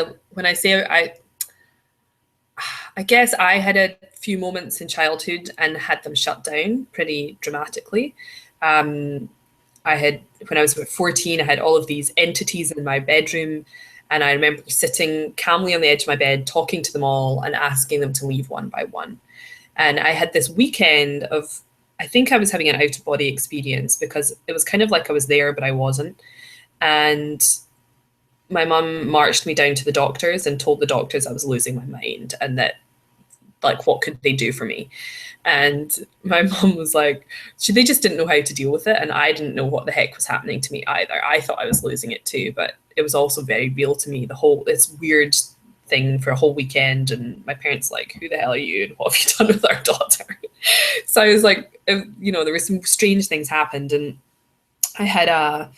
I guess I had a few moments in childhood and had them shut down pretty dramatically. When I was about 14, I had all of these entities in my bedroom, and I remember sitting calmly on the edge of my bed, talking to them all and asking them to leave one by one. And I had this weekend of, I think I was having an out-of-body experience, because it was kind of like I was there, but I wasn't. And my mum marched me down to the doctors and told the doctors I was losing my mind, and that, like, what could they do for me? And my mum was like, they just didn't know how to deal with it. And I didn't know what the heck was happening to me either. I thought I was losing it too, but it was also very real to me. This weird thing for a whole weekend. And my parents like, who the hell are you? And what have you done with our daughter? So I was like, there were some strange things happened. And I had a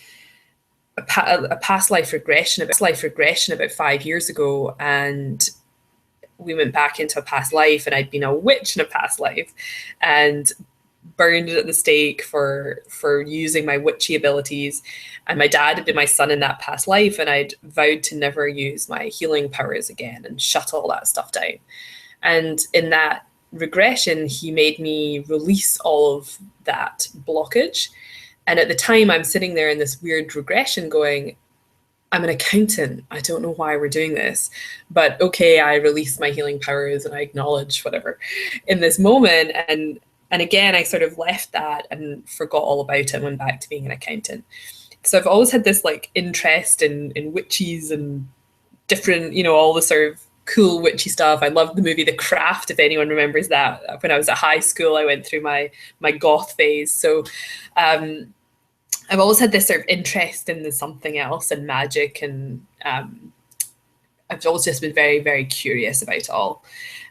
past life regression about 5 years ago, and we went back into a past life, and I'd been a witch in a past life and burned at the stake for using my witchy abilities. And my dad had been my son in that past life, and I'd vowed to never use my healing powers again and shut all that stuff down. And in that regression, he made me release all of that blockage. And at the time, I'm sitting there in this weird regression going, I'm an accountant. I don't know why we're doing this, but okay, I release my healing powers and I acknowledge whatever in this moment. And again, I sort of left that and forgot all about it and went back to being an accountant. So I've always had this like interest in witches and different, all the sort of cool witchy stuff. I loved the movie The Craft, if anyone remembers that. When I was at high school, I went through my goth phase. So I've always had this sort of interest in the something else and magic, and I've always just been very, very curious about it all.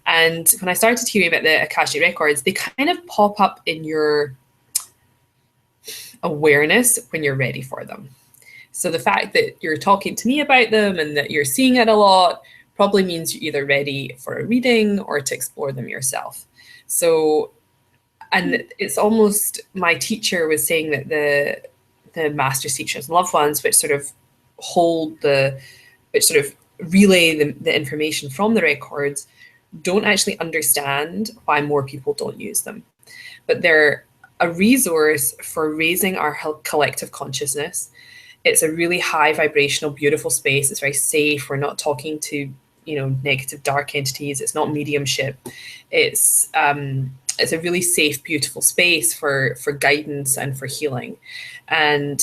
And when I started hearing about the Akashic Records, they kind of pop up in your awareness when you're ready for them. So the fact that you're talking to me about them and that you're seeing it a lot probably means you're either ready for a reading or to explore them yourself. So, and it's almost, my teacher was saying that the master's teachers and loved ones, which sort of relay the information from the records, don't actually understand why more people don't use them. But they're a resource for raising our collective consciousness. It's a really high vibrational, beautiful space. It's very safe. We're not talking to, negative dark entities. It's not mediumship. It's a really safe, beautiful space for guidance and for healing. And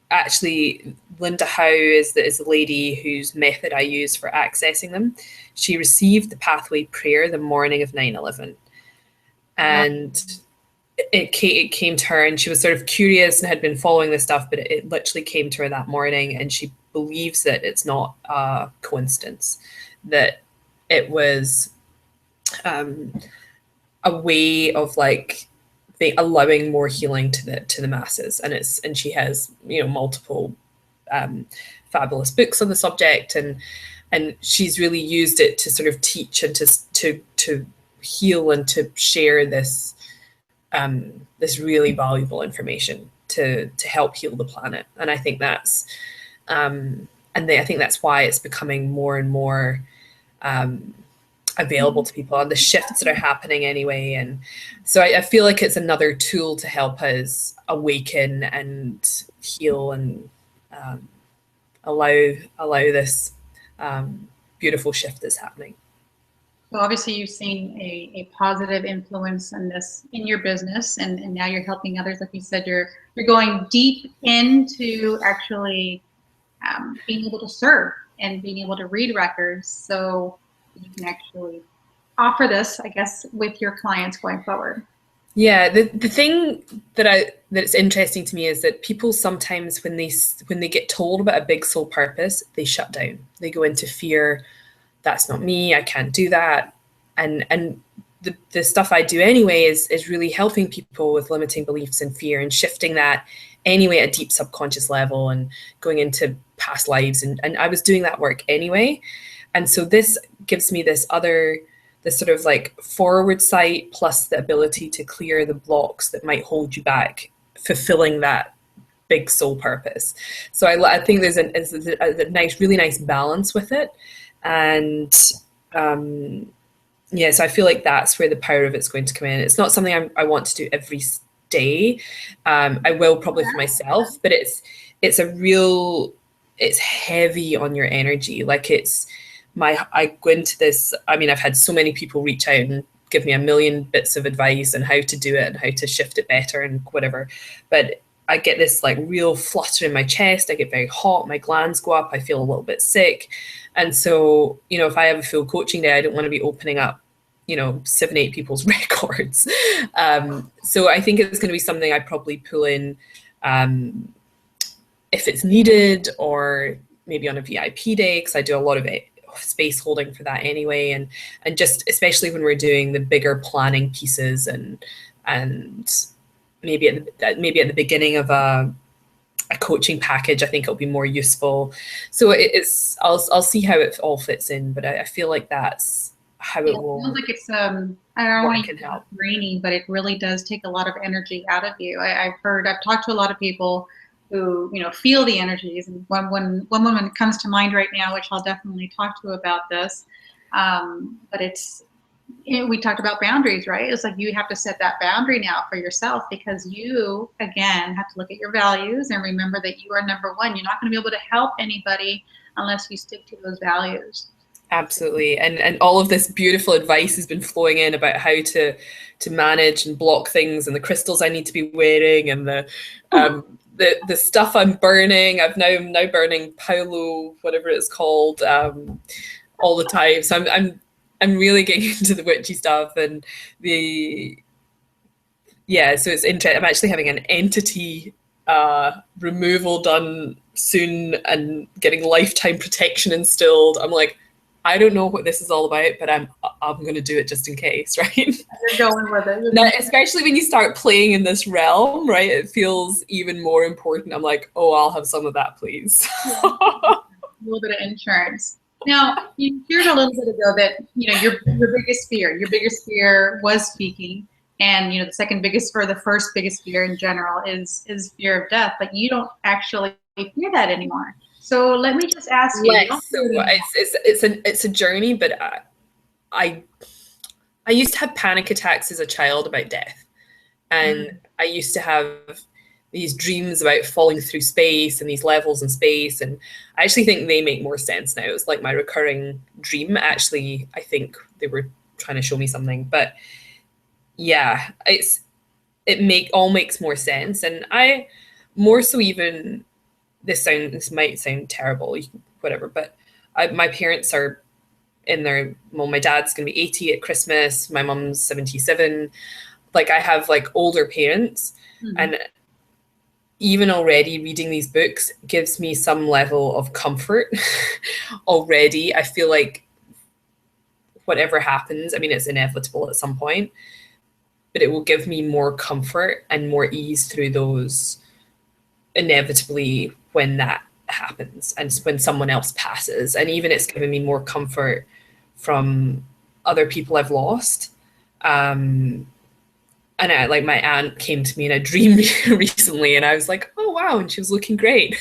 actually, Linda Howe is the lady whose method I use for accessing them. She received the pathway prayer the morning of 9/11. And it came to her, and she was sort of curious and had been following this stuff, but it literally came to her that morning, and she believes that it's not a coincidence, that it was a way of like allowing more healing to the masses. And she has multiple fabulous books on the subject, and she's really used it to sort of teach and to heal and to share this really valuable information to help heal the planet. And I think that's I think that's why it's becoming more and more available to people and the shifts that are happening anyway. And so I feel like it's another tool to help us awaken and heal and allow this beautiful shift that's happening. So obviously you've seen a positive influence in this in your business, and now you're helping others. Like you said, you're going deep into actually being able to serve and being able to read records, so you can actually offer this, I guess, with your clients going forward. Yeah, the thing that's interesting to me is that people sometimes when they get told about a big soul purpose, they shut down. They go into fear. That's not me. I can't do that. And the stuff I do anyway is really helping people with limiting beliefs and fear and shifting that anyway at a deep subconscious level and going into past lives. And I was doing that work anyway. And so this gives me this sort of like forward sight plus the ability to clear the blocks that might hold you back, fulfilling that big soul purpose. So I think there's a nice, really nice balance with it. And yeah, so I feel like that's where the power of it's going to come in. It's not something I want to do every day. I will probably for myself, but it's heavy on your energy. Like I go into this, I mean, I've had so many people reach out and give me a million bits of advice on how to do it and how to shift it better and whatever. But I get this like real flutter in my chest. I get very hot. My glands go up. I feel a little bit sick. And so, if I have a full coaching day, I don't want to be opening up, 7-8 people's records. So I think it's going to be something I probably pull in if it's needed, or maybe on a VIP day, because I do a lot of space holding for that anyway. And just especially when we're doing the bigger planning pieces and maybe at the beginning of a coaching package, I think it'll be more useful. So I'll see how it all fits in, but I feel like that's how it will. It feels like it's I don't want to help draining, but it really does take a lot of energy out of you. I've talked to a lot of people who feel the energies, and one woman comes to mind right now, which I'll definitely talk to about this. But we talked about boundaries, right? It's like you have to set that boundary now for yourself, because you, again, have to look at your values and remember that you are number one. You're not going to be able to help anybody unless you stick to those values. Absolutely. And all of this beautiful advice has been flowing in about how to manage and block things, and the crystals I need to be wearing, and the stuff I'm burning. I'm now burning Paulo, whatever it's called, all the time. So I'm really getting into the witchy stuff, and so it's interesting. I'm actually having an entity removal done soon and getting lifetime protection instilled. I'm like, I don't know what this is all about, but I'm going to do it just in case, right? You're going with it. Now, especially when you start playing in this realm, right? It feels even more important. I'm like, oh, I'll have some of that, please. A little bit of insurance. Now, you shared a little bit ago that your biggest fear was speaking, and the second biggest, or the first biggest fear in general is fear of death. But you don't actually fear that anymore. So let me just ask you. Yes, so it's a journey, but I used to have panic attacks as a child about death, and I used to have these dreams about falling through space and these levels in space, and I actually think they make more sense now. It's like my recurring dream. Actually, I think they were trying to show me something, but yeah, it all makes more sense. And I more so even this might sound terrible, whatever, but my parents are my dad's gonna be 80 at Christmas, my mum's 77. Like, I have like older parents, and even already reading these books gives me some level of comfort. Already, I feel like whatever happens, I mean, it's inevitable at some point, but it will give me more comfort and more ease through those inevitably when that happens and when someone else passes. And even it's given me more comfort from other people I've lost. And like my aunt came to me in a dream recently, and I was like, oh wow, and she was looking great.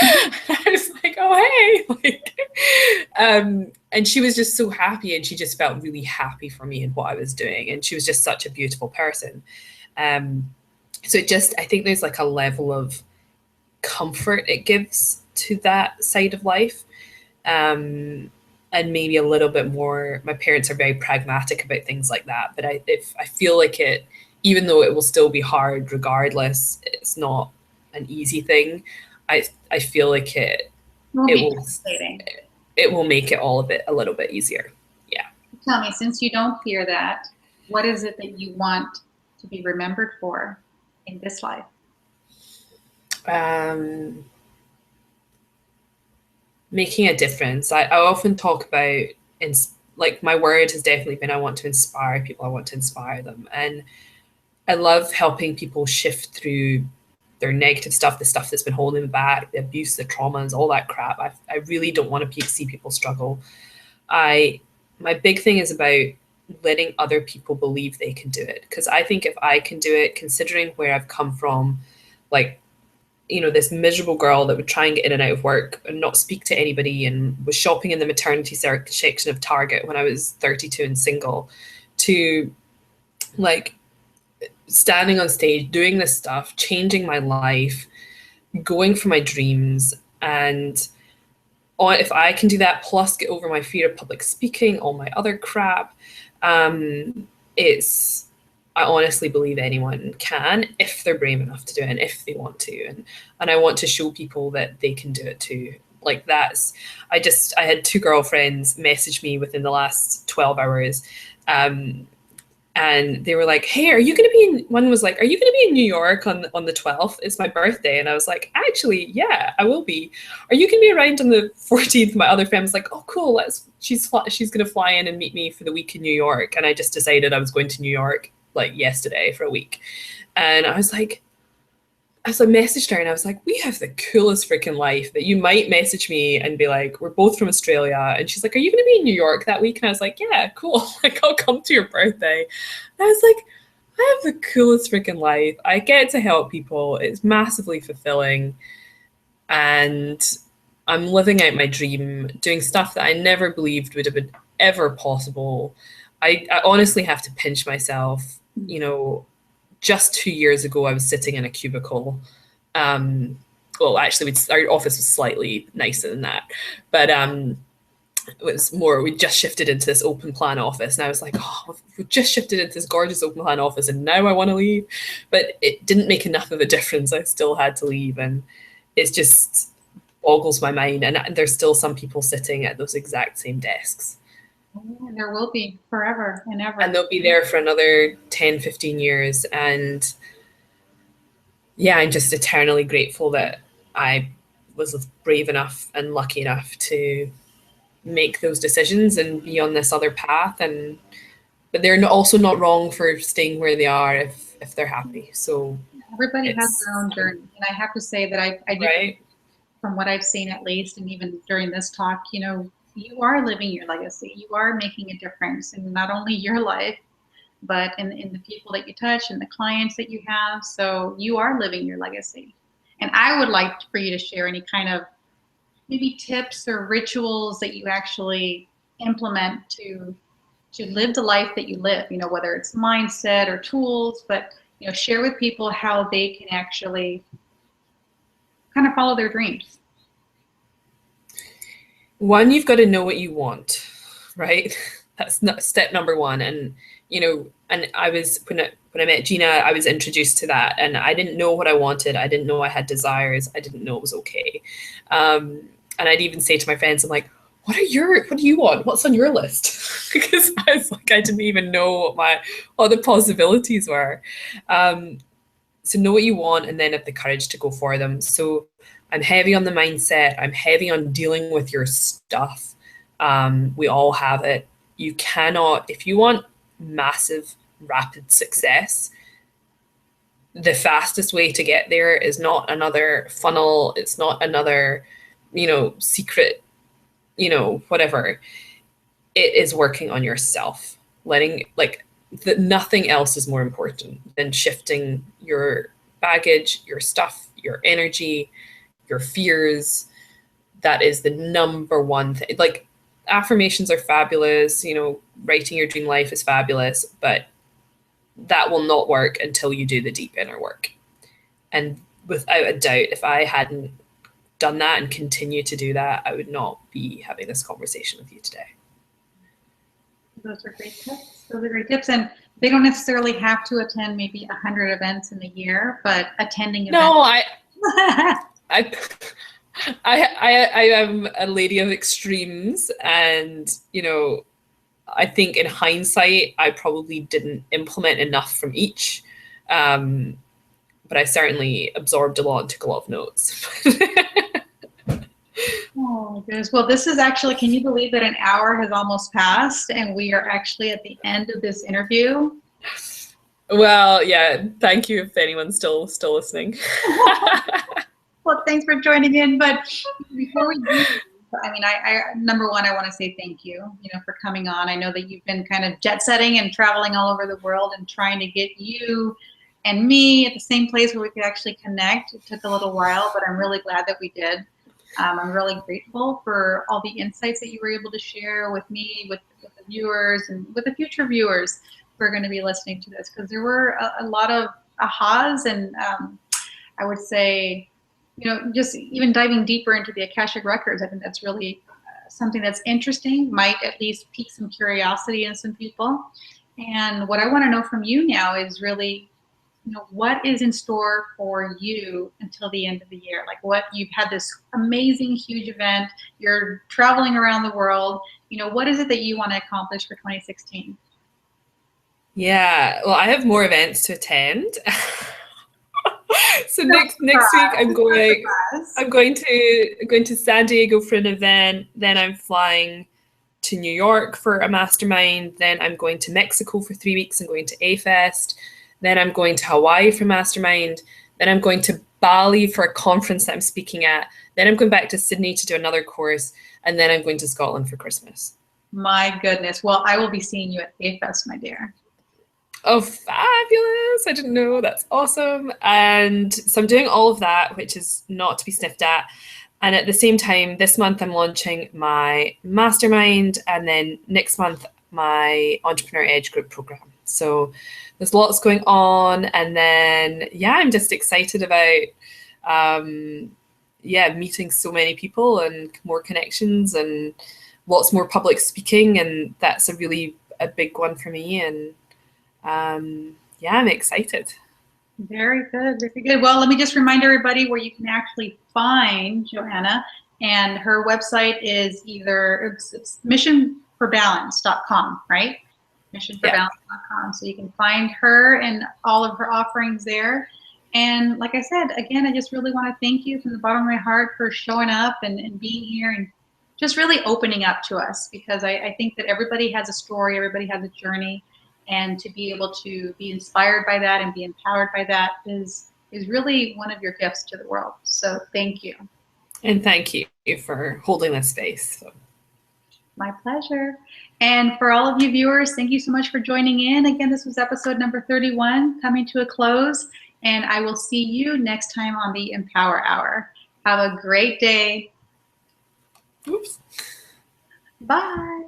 I was like, like, oh, hey. And she was just so happy, and she just felt really happy for me and what I was doing. And she was just such a beautiful person. So I think there's like a level of comfort it gives to that side of life. And maybe a little bit more, my parents are very pragmatic about things like that. But I feel like it, even though it will still be hard regardless, it's not an easy thing. I feel like it will make it all a little bit easier. Yeah. Tell me, since you don't fear that, what is it that you want to be remembered for in this life? Making a difference. I often talk about, like, my word has definitely been, I want to inspire people. I want to inspire them. And I love helping people shift through their negative stuff, the stuff that's been holding them back, the abuse, the traumas, all that crap. I really don't want to see people struggle. My big thing is about letting other people believe they can do it. Because I think if I can do it, considering where I've come from, like, you know, this miserable girl that would try and get in and out of work and not speak to anybody, and was shopping in the maternity section of Target when I was 32 and single, to like standing on stage, doing this stuff, changing my life, going for my dreams. And if I can do that, plus get over my fear of public speaking, all my other crap, I honestly believe anyone can, if they're brave enough to do it and if they want to. And I want to show people that they can do it too. Like, I had 2 girlfriends message me within the last 12 hours. And they were like, hey, one was like, are you going to be in New York on the 12th? It's my birthday. And I was like, actually, yeah, I will be. Are you going to be around on the 14th? My other friend was like, oh, cool. She's going to fly in and meet me for the week in New York. And I just decided I was going to New York like yesterday for a week. And I messaged her and I was like, we have the coolest freaking life that you might message me and be like, we're both from Australia. And she's like, are you going to be in New York that week? And I was like, yeah, cool. Like, I'll come to your birthday. And I was like, I have the coolest freaking life. I get to help people. It's massively fulfilling. And I'm living out my dream, doing stuff that I never believed would have been ever possible. I honestly have to pinch myself. You know, just 2 years ago, I was sitting in a cubicle. Well, actually, our office was slightly nicer than that. But it was more, we just shifted into this open plan office. And I was like, oh, we just shifted into this gorgeous open plan office and now I want to leave. But it didn't make enough of a difference. I still had to leave. And it just boggles my mind. And there's still some people sitting at those exact same desks. And there will be forever and ever. And they'll be there for another 10, 15 years. And yeah, I'm just eternally grateful that I was brave enough and lucky enough to make those decisions and be on this other path. But they're also not wrong for staying where they are if they're happy. So everybody has their own journey. And I have to say that I do, right? From what I've seen at least, and even during this talk, you know, you are living your legacy. You are making a difference in not only your life, but in the people that you touch and the clients that you have. So you are living your legacy. And I would like for you to share any kind of maybe tips or rituals that you actually implement to live the life that you live, you know, whether it's mindset or tools, but, you know, share with people how they can actually kind of follow their dreams. One, you've got to know what you want, right? That's step number one. And, you know, and I was, when I met Gina, I was introduced to that, and I didn't know what I wanted. I didn't know I had desires. I didn't know it was okay. And I'd even say to my friends, I'm like, what do you want? What's on your list? Because I was like, I didn't even know what the possibilities were. So know what you want, and then have the courage to go for them. So I'm heavy on the mindset. I'm heavy on dealing with your stuff. We all have it. You cannot, if you want massive, rapid success, the fastest way to get there is not another funnel. It's not another, you know, secret, you know, whatever. It is working on yourself. Nothing else is more important than shifting your baggage, your stuff, your energy, your fears, that is the number one thing. Like, affirmations are fabulous, you know, writing your dream life is fabulous, but that will not work until you do the deep inner work. And without a doubt, if I hadn't done that and continue to do that, I would not be having this conversation with you today. Those are great tips. Those are great tips. And they don't necessarily have to attend maybe 100 events in a year, but attending events. No, I am a lady of extremes, and, you know, I think in hindsight, I probably didn't implement enough from each. But I certainly absorbed a lot and took a lot of notes. Oh, goodness. Well, this is actually, can you believe that an hour has almost passed and we are actually at the end of this interview? Well, yeah, thank you if anyone's still listening. Well, thanks for joining in. But before we do, I mean, number one, I want to say thank you, for coming on. I know that you've been kind of jet setting and traveling all over the world and trying to get you and me at the same place where we could actually connect. It took a little while, but I'm really glad that we did. I'm really grateful for all the insights that you were able to share with me, with the viewers, and with the future viewers who are going to be listening to this, because there were a lot of ahas, and I would say, just even diving deeper into the Akashic Records, I think that's really something that's interesting, might at least pique some curiosity in some people. And what I want to know from you now is really, what is in store for you until the end of the year? Like, what, you've had this amazing, huge event, you're traveling around the world, what is it that you want to accomplish for 2016? Yeah, well, I have more events to attend. So next week I'm going to San Diego for an event, then I'm flying to New York for a mastermind, then I'm going to Mexico for 3 weeks and going to A-Fest. Then I'm going to Hawaii for mastermind. Then I'm going to Bali for a conference that I'm speaking at. Then I'm going back to Sydney to do another course. And then I'm going to Scotland for Christmas. My goodness. Well, I will be seeing you at A-Fest, my dear. Oh, fabulous. I didn't know. That's awesome. And so I'm doing all of that, which is not to be sniffed at. And at the same time, this month I'm launching my mastermind. And then next month, my Entrepreneur Edge group program. So there's lots going on, and then I'm just excited about meeting so many people and more connections and lots more public speaking, and that's a big one for me. And I'm excited. Very good, very good. Well, let me just remind everybody where you can actually find Joanna, and her website is it's missionforbalance.com, right? missionforbalance.com. So you can find her and all of her offerings there. And like I said, again, I just really want to thank you from the bottom of my heart for showing up and being here and just really opening up to us, because I think that everybody has a story, everybody has a journey, and to be able to be inspired by that and be empowered by that is really one of your gifts to the world. So thank you. And thank you for holding this space. So. My pleasure. And for all of you viewers, thank you so much for joining in. Again, this was episode number 31, coming to a close, and I will see you next time on the Empower Hour. Have a great day. Oops. Bye.